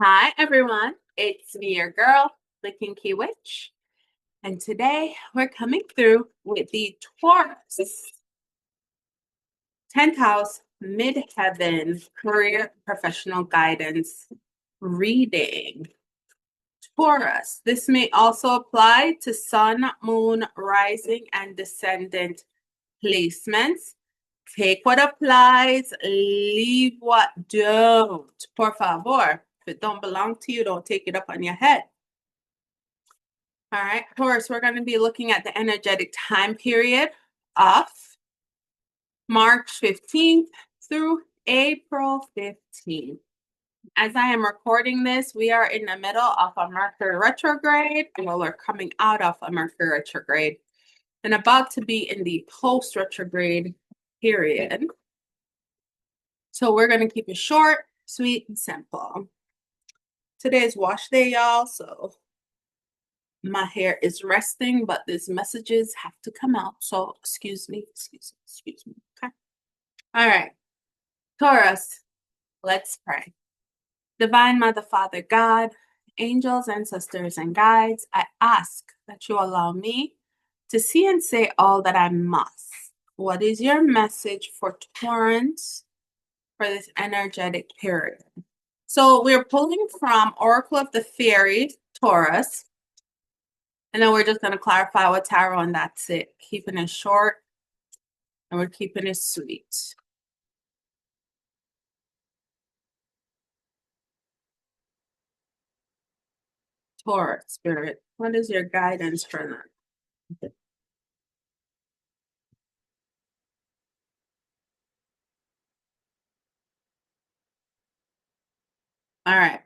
Hi, everyone. It's me, your girl, the Kinky Witch. And today we're coming through with the Taurus 10th house midheaven career professional guidance reading. Taurus. This may also apply to sun, moon, rising, and descendant placements. Take what applies, leave what don't. Por favor. If it don't belong to you, don't take it up on your head. All right, Taurus, we're going to be looking at the energetic time period of March 15th through April 15th. As I am recording this, we are in the middle of a Mercury retrograde. Well, we're coming out of a Mercury retrograde and about to be in the post-retrograde period. So we're going to keep it short, sweet, and simple. Today is wash day, y'all, so my hair is resting, but these messages have to come out. So excuse me. Okay. All right. Taurus, let's pray. Divine Mother, Father, God, angels, ancestors, and guides, I ask that you allow me to see and say all that I must. What is your message for Taurus for this energetic period? So we're pulling from Oracle of the Fairies, Taurus. And then we're just going to clarify what tarot, and that's it. Keeping it short, and we're keeping it sweet. Taurus, Spirit, what is your guidance for them? All right.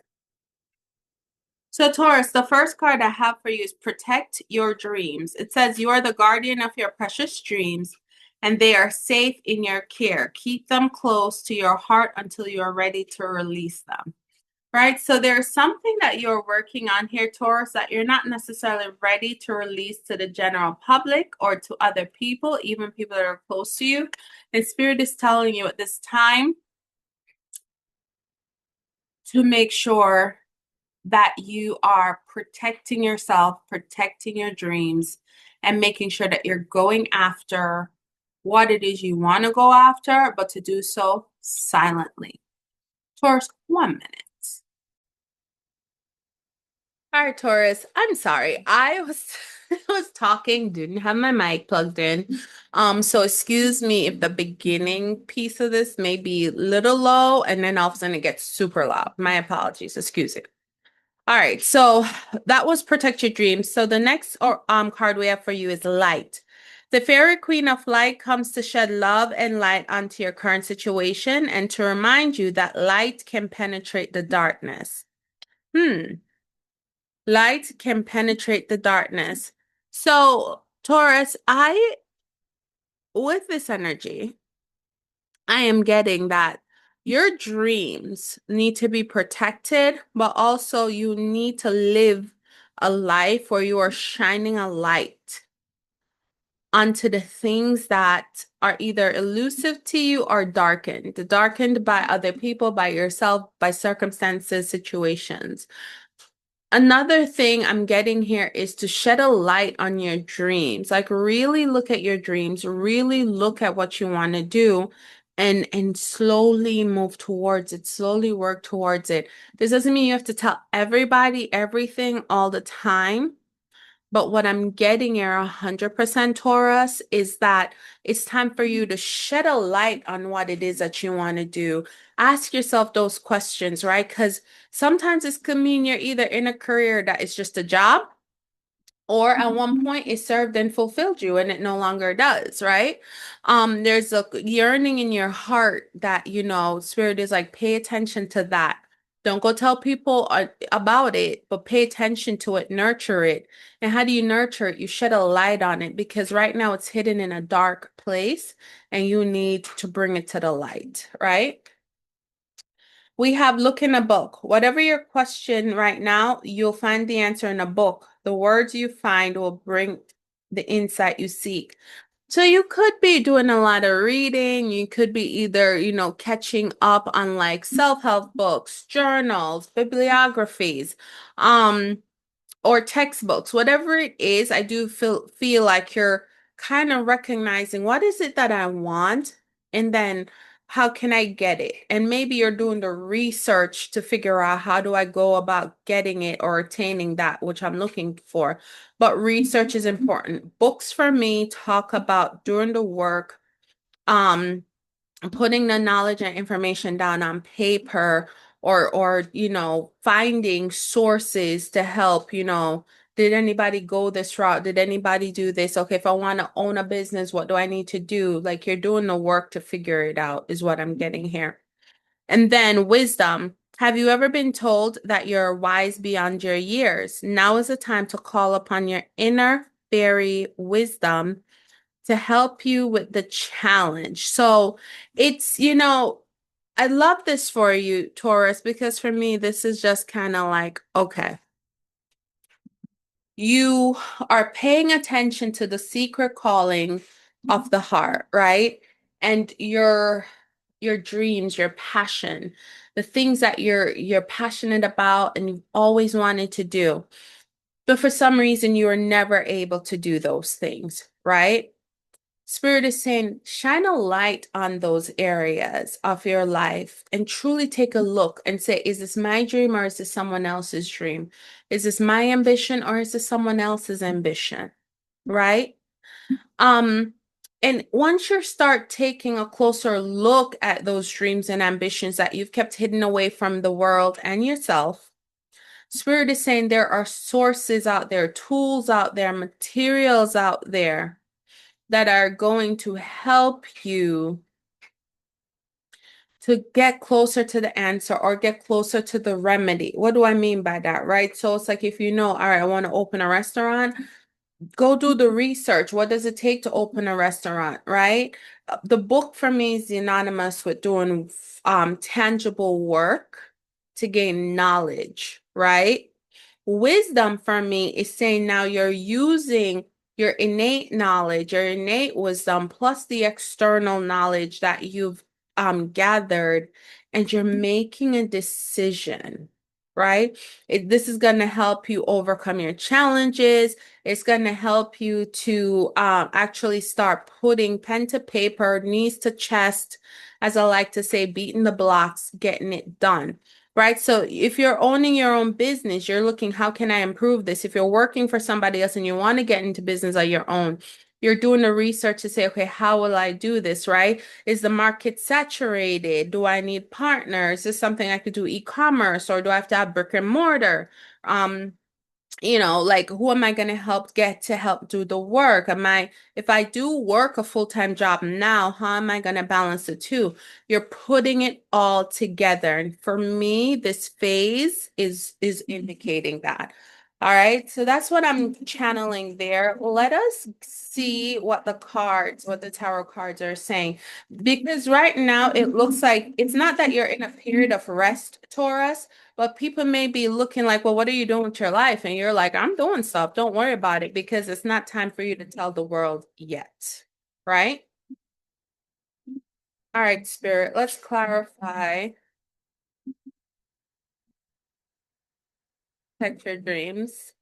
So Taurus, the first card I have for you is Protect Your Dreams. It says you are the guardian of your precious dreams, and they are safe in your care. Keep them close to your heart until you are ready to release them. Right? So there's something that you're working on here, Taurus, that you're not necessarily ready to release to the general public or to other people, even people that are close to you. And Spirit is telling you at this time to make sure that you are protecting yourself, protecting your dreams, and making sure that you're going after what it is you want to go after, but to do so silently. Taurus, 1 minute. All right, Taurus. I'm sorry. I was I was talking, didn't have my mic plugged in. So excuse me if the beginning piece of this may be a little low and then all of a sudden it gets super loud. My apologies. Excuse it. All right, so that was Protect Your Dreams. So the next card we have for you is Light. The Fairy Queen of Light comes to shed love and light onto your current situation and to remind you that light can penetrate the darkness. Light can penetrate the darkness. So, Taurus, with this energy, I am getting that your dreams need to be protected, but also you need to live a life where you are shining a light onto the things that are either elusive to you or darkened by other people, by yourself, by circumstances, situations. Another thing I'm getting here is to shed a light on your dreams. Like really look at your dreams, really look at what you want to do and slowly move towards it, slowly work towards it. This doesn't mean you have to tell everybody everything all the time. But what I'm getting here 100% Taurus is that it's time for you to shed a light on what it is that you want to do. Ask yourself those questions, right? Because sometimes this could mean you're either in a career that is just a job, or at one point it served and fulfilled you and it no longer does, right? There's a yearning in your heart that, Spirit is like, pay attention to that. Don't go tell people about it, but pay attention to it, nurture it. And how do you nurture it? You shed a light on it because right now it's hidden in a dark place and you need to bring it to the light, right? We have look in a book. Whatever your question right now, you'll find the answer in a book. The words you find will bring the insight you seek. So you could be doing a lot of reading. You could be either, catching up on like self-help books, journals, bibliographies, um, or textbooks, whatever it is. I do feel like you're kind of recognizing what is it that I want, and then how can I get it? And maybe you're doing the research to figure out how do I go about getting it or attaining that which I'm looking for. But research is important. Books for me talk about doing the work, um, putting the knowledge and information down on paper, or finding sources to help, did anybody go this route? Did anybody do this? Okay, if I want to own a business, what do I need to do? Like you're doing the work to figure it out is what I'm getting here. And then wisdom. Have you ever been told that you're wise beyond your years? Now is the time to call upon your inner fairy wisdom to help you with the challenge. So it's, I love this for you, Taurus, because for me, this is just kind of like, okay, you are paying attention to the secret calling of the heart, right? And your dreams, your passion, the things that you're passionate about and you've always wanted to do. But for some reason, you are never able to do those things, right? Spirit is saying, shine a light on those areas of your life and truly take a look and say, is this my dream or is this someone else's dream? Is this my ambition or is this someone else's ambition? Right? Um, and once you start taking a closer look at those dreams and ambitions that you've kept hidden away from the world and yourself, Spirit is saying there are sources out there, tools out there, materials out there that are going to help you to get closer to the answer or get closer to the remedy. What do I mean by that, right? So it's like if all right, I want to open a restaurant, go do the research. What does it take to open a restaurant, right? The book for me is synonymous with doing tangible work to gain knowledge, right? Wisdom for me is saying now you're using your innate knowledge, your innate wisdom, plus the external knowledge that you've gathered, and you're making a decision, right? This is going to help you overcome your challenges. It's going to help you to actually start putting pen to paper, knees to chest, as I like to say, beating the blocks, getting it done. Right. So if you're owning your own business, you're looking, how can I improve this? If you're working for somebody else and you want to get into business of your own, you're doing the research to say, okay, how will I do this? Right? Is the market saturated? Do I need partners? Is this something I could do e-commerce or do I have to have brick and mortar? Um, like who am I going to help do the work? If I do work a full-time job now, how am I going to balance the two? You're putting it all together. And for me, this phase is indicating that. All right. So that's what I'm channeling there. Let us see what the tarot cards are saying. Because right now it looks like it's not that you're in a period of rest, Taurus. But people may be looking like, well, what are you doing with your life? And you're like, I'm doing stuff. Don't worry about it because it's not time for you to tell the world yet. Right? All right, Spirit, let's clarify. Protect your dreams.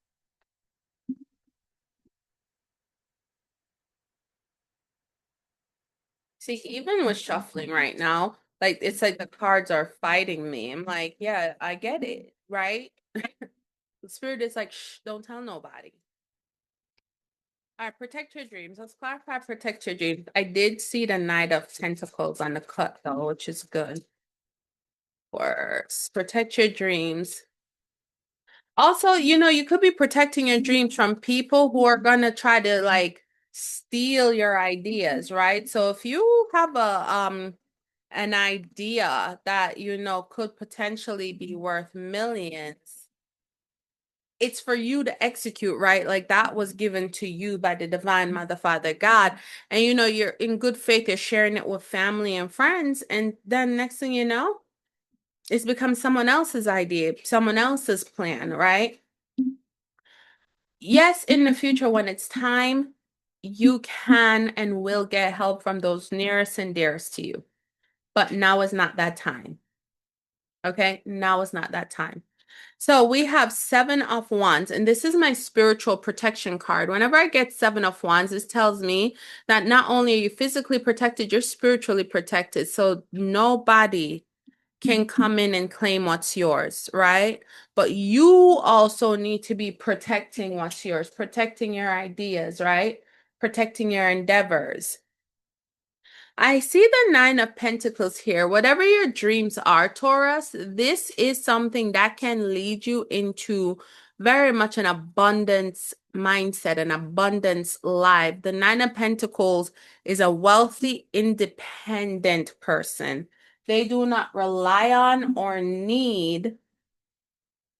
See, even with shuffling right now, like it's like the cards are fighting me. I'm like, yeah, I get it. Right? The Spirit is like, shh, don't tell nobody. All right, protect your dreams. Let's clarify protect your dreams. I did see the Knight of Pentacles on the cut though, which is good. Works. Protect your dreams. Also, you could be protecting your dreams from people who are gonna try to like steal your ideas, right? So if you have an idea that could potentially be worth millions, it's for you to execute, right? Like that was given to you by the divine mother, father, God. And you're in good faith, you're sharing it with family and friends, and then next thing you know, it's become someone else's idea, someone else's plan, right? Yes, in the future when it's time, you can and will get help from those nearest and dearest to you. But now is not that time. Okay, now is not that time. So we have Seven of Wands, and this is my spiritual protection card. Whenever I get Seven of Wands, this tells me that not only are you physically protected, you're spiritually protected. So nobody can come in and claim what's yours, right? But you also need to be protecting what's yours, protecting your ideas, right? Protecting your endeavors. I see the Nine of Pentacles here. Whatever your dreams are, Taurus, this is something that can lead you into very much an abundance mindset, an abundance life. The Nine of Pentacles is a wealthy, independent person. They do not rely on or need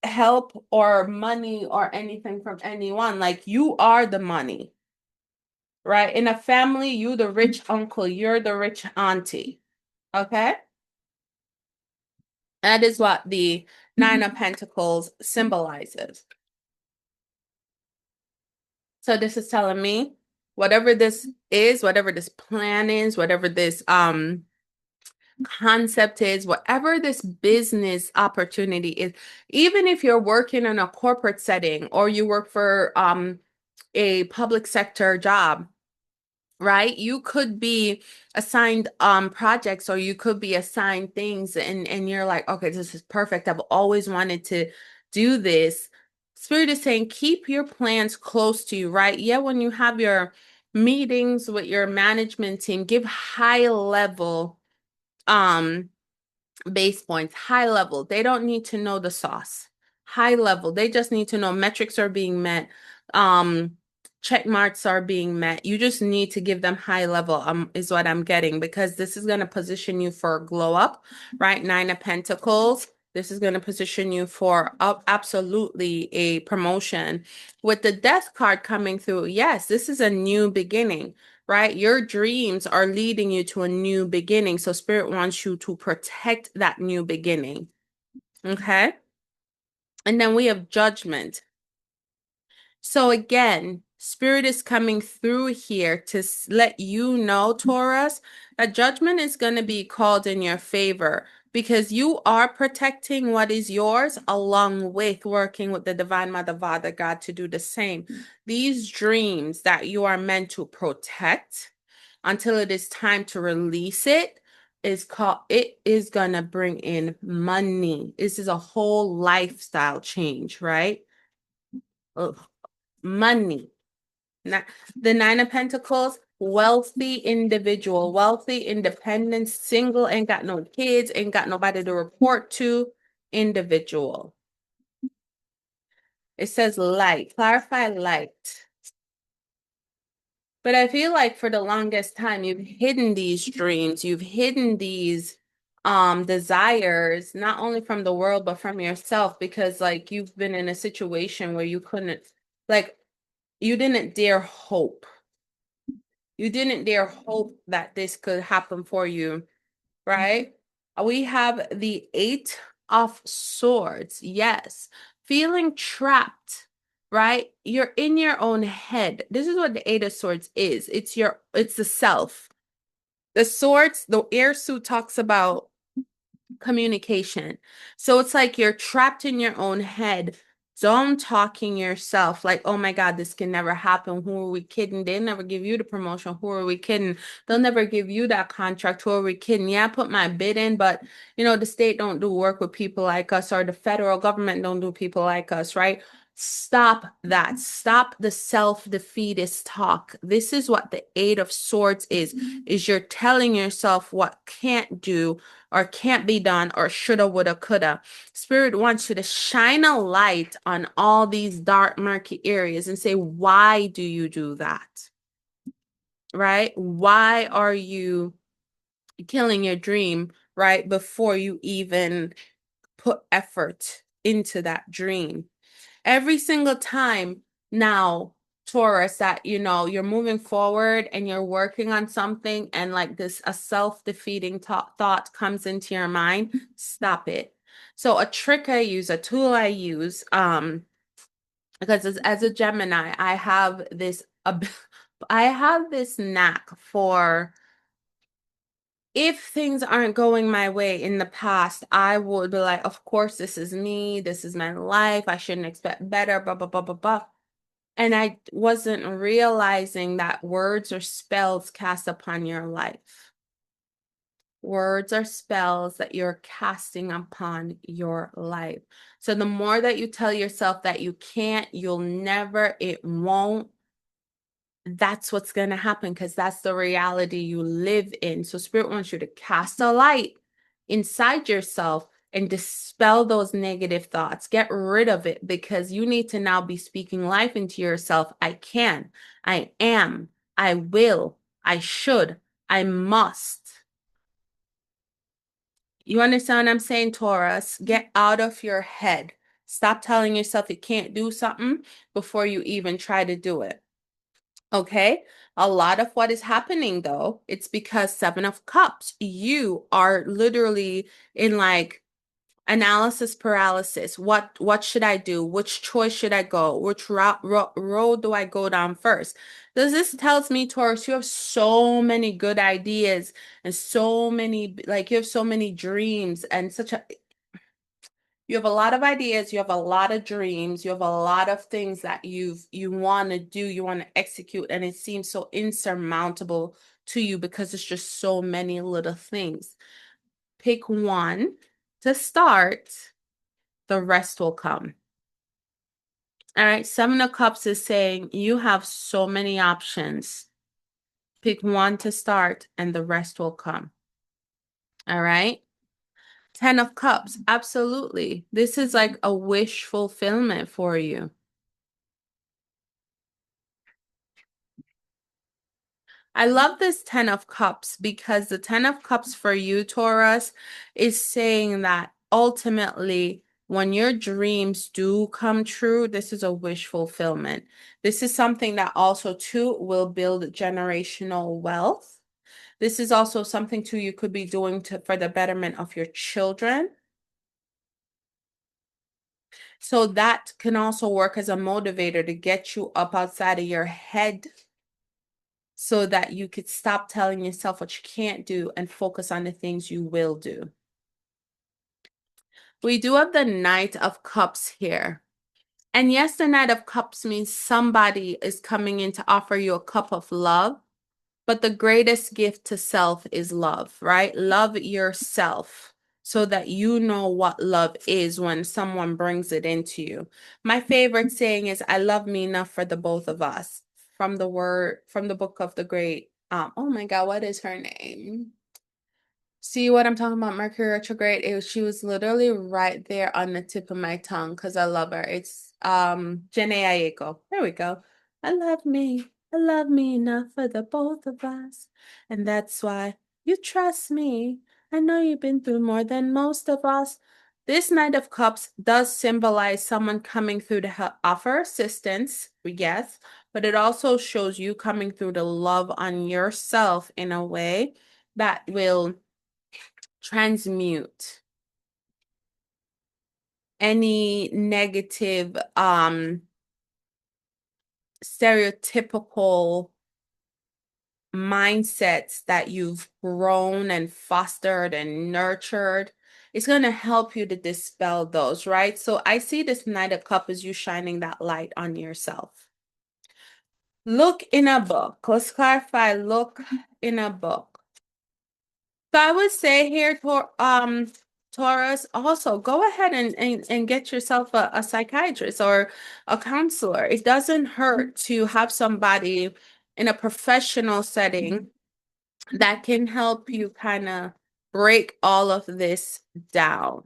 help or money or anything from anyone. Like you are the money. Right? In a family, you the rich uncle, you're the rich auntie. Okay? That is what the Nine of Pentacles symbolizes. So this is telling me whatever this is, whatever this plan is, whatever this concept is, whatever this business opportunity is, even if you're working in a corporate setting or you work for a public sector job, right? You could be assigned projects or you could be assigned things and you're like, okay, this is perfect. I've always wanted to do this. Spirit is saying keep your plans close to you, right? Yeah, when you have your meetings with your management team, give high level um base points, high level. They don't need to know the sauce. High level. They just need to know metrics are being met. Check marks are being met. You just need to give them high level, is what I'm getting, because this is going to position you for a glow up, right? Nine of Pentacles. This is going to position you for absolutely a promotion. With the Death card coming through, yes, this is a new beginning, right? Your dreams are leading you to a new beginning. So Spirit wants you to protect that new beginning. Okay. And then we have Judgment. So again, Spirit is coming through here to let you know, Taurus, that judgment is going to be called in your favor because you are protecting what is yours along with working with the Divine Mother, Father, God to do the same. These dreams that you are meant to protect until it is time to release it is gonna bring in money. This is a whole lifestyle change, right? Ugh, money. The Nine of Pentacles, wealthy individual, wealthy, independent, single, ain't got no kids, ain't got nobody to report to, individual. It says light, clarify light. But I feel like for the longest time, you've hidden these dreams, you've hidden these desires, not only from the world, but from yourself, because like you've been in a situation where you couldn't, like, you didn't dare hope. You didn't dare hope that this could happen for you, right? We have the Eight of Swords. Yes. Feeling trapped, right? You're in your own head. This is what the Eight of Swords is. It's the self. The swords, the air suit talks about communication. So it's like you're trapped in your own head. Don't talking yourself like, oh my God, this can never happen. Who are we kidding? They'll never give you the promotion. Who are we kidding? They'll never give you that contract. Who are we kidding? Yeah, I put my bid in, but the state don't do work with people like us, or the federal government don't do people like us, right? Stop that. Stop the self-defeatist talk. This is what the Eight of Swords is you're telling yourself what can't do or can't be done or shoulda, woulda, coulda. Spirit wants you to shine a light on all these dark, murky areas and say, why do you do that? Right? Why are you killing your dream right before you even put effort into that dream? Every single time now, Taurus, that you're moving forward and you're working on something and like this a self-defeating thought comes into your mind, stop it. So a trick I use, a tool I use, because as a Gemini, I have this I have this knack for if things aren't going my way in the past, I would be like, of course, this is me. This is my life. I shouldn't expect better, blah, blah, blah, blah, blah. And I wasn't realizing that words or spells cast upon your life. Words are spells that you're casting upon your life. So the more that you tell yourself that you can't, you'll never, it won't, that's what's going to happen because that's the reality you live in. So Spirit wants you to cast a light inside yourself and dispel those negative thoughts. Get rid of it because you need to now be speaking life into yourself. I can, I am, I will, I should, I must. You understand what I'm saying, Taurus? Get out of your head. Stop telling yourself you can't do something before you even try to do it. Okay? A lot of what is happening though, it's because Seven of Cups, you are literally in like analysis paralysis. What should I do? Which choice should I go? Which road do I go down first? This tells me, Taurus, you have so many good ideas and so many, like you have so many dreams and you have a lot of ideas, you have a lot of dreams, you have a lot of things that you want to do, you want to execute, and it seems so insurmountable to you because it's just so many little things. Pick one to start, the rest will come. All right, Seven of Cups is saying you have so many options. Pick one to start and the rest will come. All right. 10 of Cups, absolutely. This is like a wish fulfillment for you. I love this 10 of Cups because the 10 of Cups for you, Taurus, is saying that ultimately, when your dreams do come true, this is a wish fulfillment. This is something that also, too, will build generational wealth. This is also something, too, you could be doing for the betterment of your children. So that can also work as a motivator to get you up outside of your head so that you could stop telling yourself what you can't do and focus on the things you will do. We do have the Knight of Cups here. And yes, the Knight of Cups means somebody is coming in to offer you a cup of love. But the greatest gift to self is love, right? Love yourself so that you know what love is when someone brings it into you. My favorite saying is, I love me enough for the both of us. From the book of the great, oh my God, what is her name? See what I'm talking about? Mercury retrograde. She was literally right there on the tip of my tongue because I love her. It's Janae Aiko. There we go. I love me. I love me enough for the both of us. And that's why you trust me. I know you've been through more than most of us. This Knight of Cups does symbolize someone coming through to help offer assistance, yes, but it also shows you coming through to love on yourself in a way that will transmute any negative stereotypical mindsets that you've grown and fostered and nurtured. It's going to help you to dispel those, right? So I see this Knight of Cups as you shining that light on yourself. Look in a book. Let's clarify. Look in a book. So I would say here, Taurus, also go ahead and get yourself a psychiatrist or a counselor. It doesn't hurt to have somebody in a professional setting that can help you kind of break all of this down,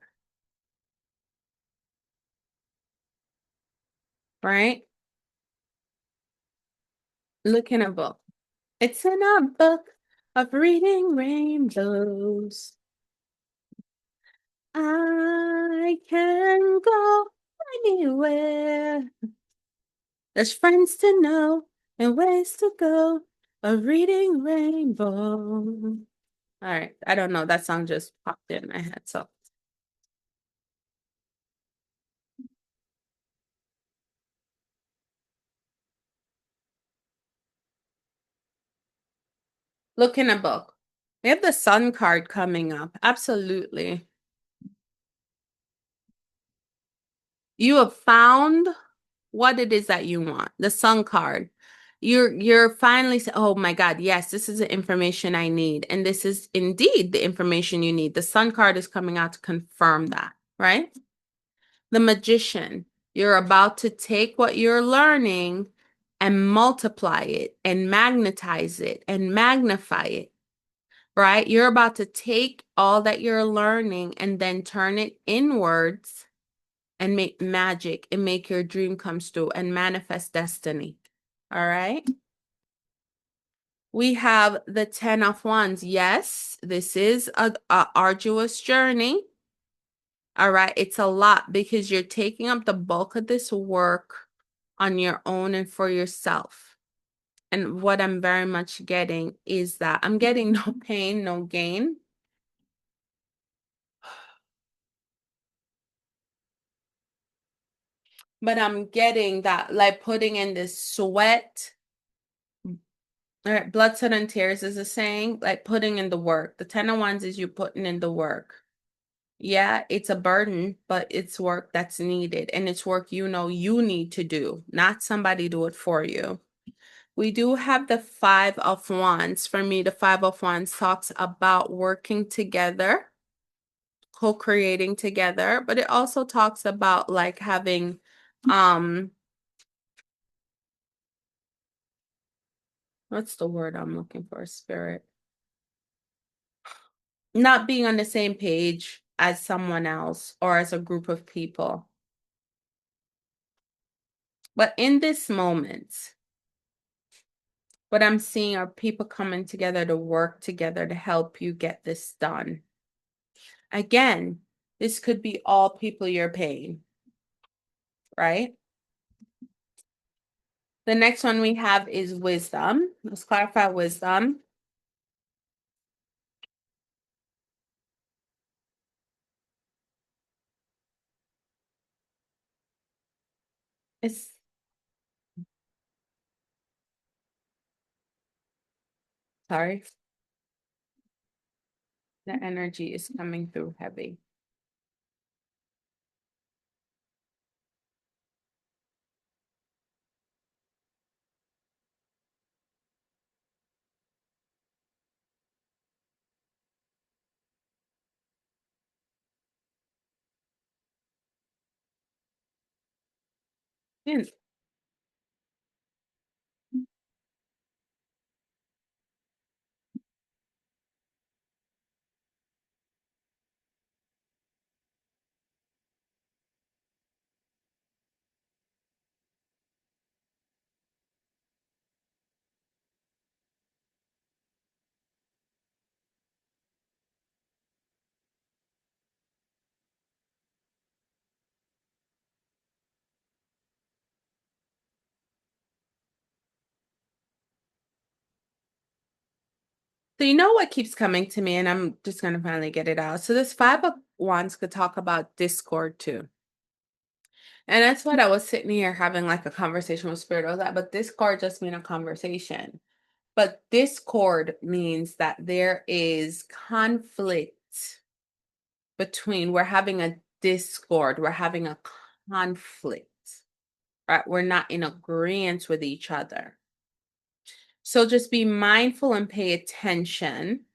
right? Look in a book. It's in a book of reading rainbows. I can go anywhere. There's friends to know and ways to go. A reading rainbow. All right. I don't know. That song just popped in my head. So Look in a book. We have the Sun card coming up. Absolutely. You have found what it is that you want. The Sun card. You're finally saying, oh my God, yes, this is the information I need. And this is indeed the information you need. The Sun card is coming out to confirm that, right? The Magician. You're about to take what you're learning and multiply it and magnetize it and magnify it, right? You're about to take all that you're learning and then turn it inwards and make magic and make your dream come true and manifest destiny. All right. We have the 10 of Wands. Yes, this is a arduous journey. All right. It's a lot because you're taking up the bulk of this work on your own and for yourself. And what I'm very much getting is that I'm getting no pain, no gain. But I'm getting that, like putting in this sweat, blood, sweat, and tears is a saying, like putting in the work. The 10 of Wands is you putting in the work. Yeah, it's a burden, but it's work that's needed. And it's work you know you need to do, not somebody do it for you. We do have the 5 of Wands. For me, the 5 of Wands talks about working together, co-creating together, but it also talks about like having what's the word I'm looking for, spirit? Not being on the same page as someone else or as a group of people. But in this moment, what I'm seeing are people coming together to work together to help you get this done. Again, this could be all people you're paying, right? The next one we have is wisdom. Let's clarify wisdom. It's sorry, the energy is coming through heavy. Yeah. So you know what keeps coming to me, and I'm just gonna finally get it out. So this 5 of Wands could talk about discord too. And that's what I was sitting here having like a conversation with Spirit. I was like, but discord just mean a conversation. But discord means that there is conflict between, we're having a discord, we're having a conflict, right? We're not in agreement with each other. So just be mindful and pay attention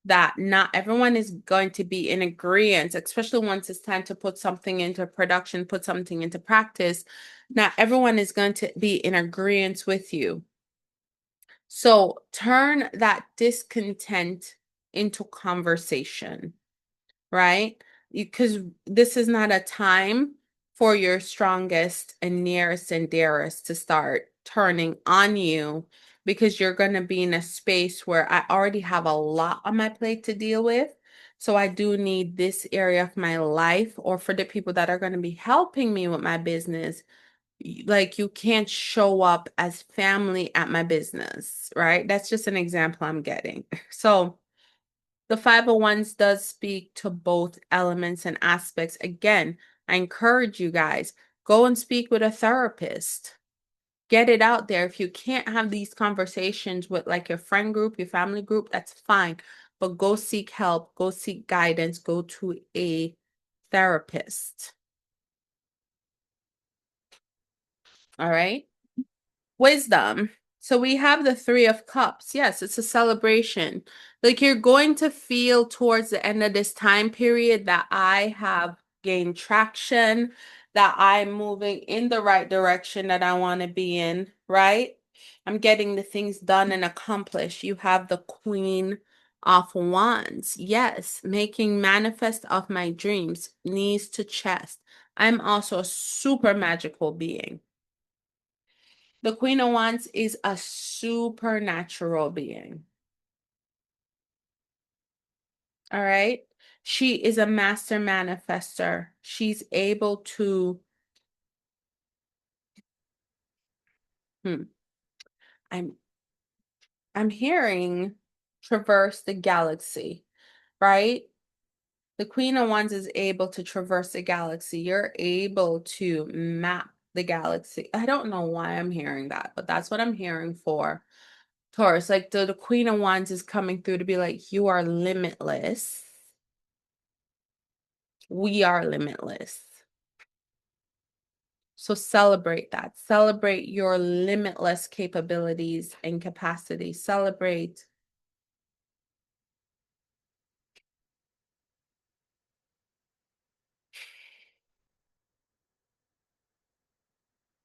that not everyone is going to be in agreement, especially once it's time to put something into production, put something into practice. Not everyone is going to be in agreement with you. So turn that discontent into conversation, right? Because this is not a time for your strongest and nearest and dearest to start turning on you, because you're going to be in a space where I already have a lot on my plate to deal with. So I do need this area of my life, or for the people that are going to be helping me with my business, like you can't show up as family at my business, right? That's just an example I'm getting. So the 501s does speak to both elements and aspects. Again, I encourage you guys, go and speak with a therapist. Get it out there. If you can't have these conversations with like your friend group, your family group, that's fine. But go seek help, go seek guidance, go to a therapist. All right. Wisdom. So we have the Three of Cups. Yes, it's a celebration. Like you're going to feel towards the end of this time period that I have gained traction, that I'm moving in the right direction that I want to be in, right? I'm getting the things done and accomplished. You have the Queen of Wands. Yes, making manifest of my dreams, knees to chest. I'm also a super magical being. The Queen of Wands is a supernatural being. All right. She is a master manifester. She's able to, hmm, I'm I'm hearing traverse the galaxy, right? The Queen of Wands is able to traverse the galaxy. You're able to map the galaxy. I don't know why I'm hearing that, but that's what I'm hearing for Taurus. Like the Queen of Wands is coming through to be like, you are limitless. We are limitless. So celebrate that. Celebrate your limitless capabilities and capacity. Celebrate.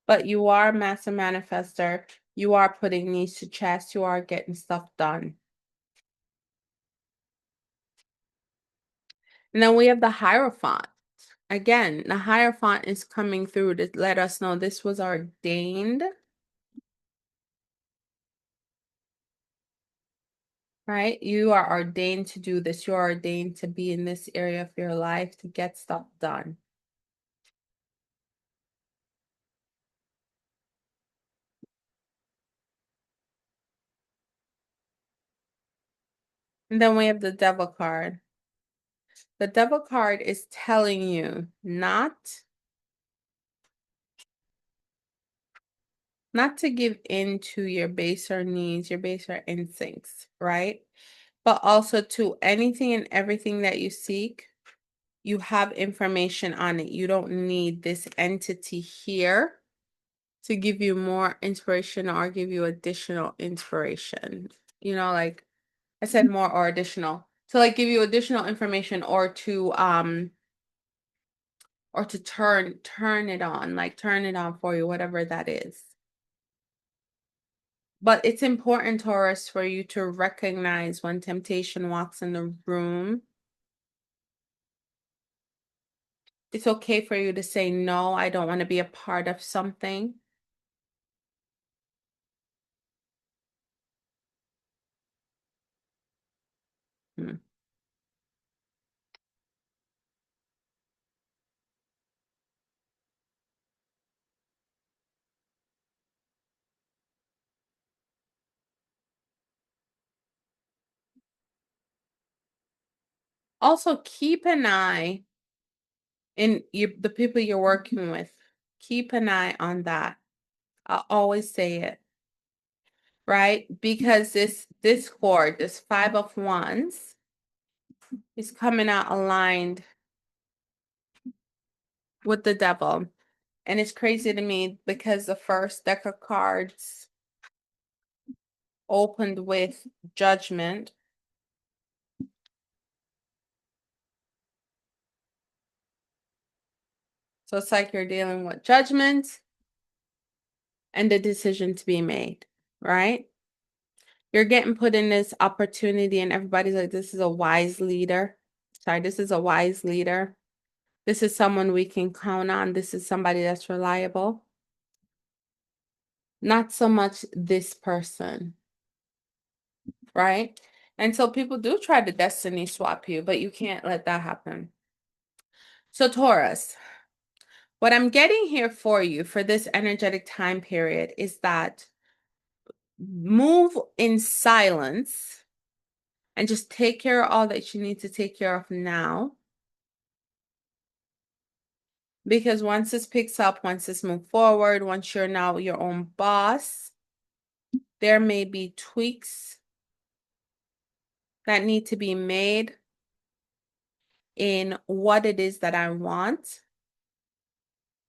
But you are a master manifester. You are putting knees to chest. You are getting stuff done. And then we have the Hierophant. Again, the Hierophant is coming through to let us know this was ordained. Right? You are ordained to do this. You are ordained to be in this area of your life to get stuff done. And then we have the Devil card. The Devil card is telling you not to give in to your baser needs, your baser instincts, right? But also to anything and everything that you seek, you have information on it. You don't need this entity here to give you more inspiration or give you additional inspiration. You know, like I said, more or additional. To like give you additional information or to turn it on, like turn it on for you, whatever that is. But it's important, Taurus, for you to recognize when temptation walks in the room. It's okay for you to say, no, I don't want to be a part of something. Hmm. Also, keep an eye in the people you're working with. Keep an eye on that. I always say it, right? Because this cord, this Five of Wands, is coming out aligned with the Devil. And it's crazy to me because the first deck of cards opened with Judgment. So it's like you're dealing with judgment and the decision to be made, right? You're getting put in this opportunity, and everybody's like, this is a wise leader. Sorry, this is a wise leader. This is someone we can count on. This is somebody that's reliable. Not so much this person, right? And so people do try to destiny swap you, but you can't let that happen. So Taurus, what I'm getting here for you for this energetic time period is that move in silence and just take care of all that you need to take care of now. Because once this picks up, once this moves forward, once you're now your own boss, there may be tweaks that need to be made in what it is that I want.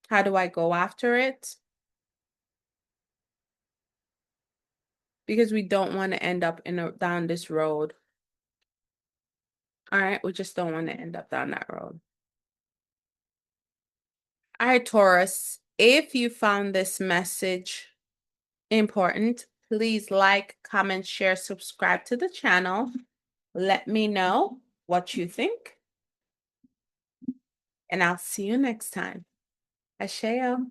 How do I go after it? Because we don't want to end up down this road. All right, we just don't want to end up down that road. All right, Taurus, if you found this message important, please like, comment, share, subscribe to the channel. Let me know what you think. And I'll see you next time. Asheo.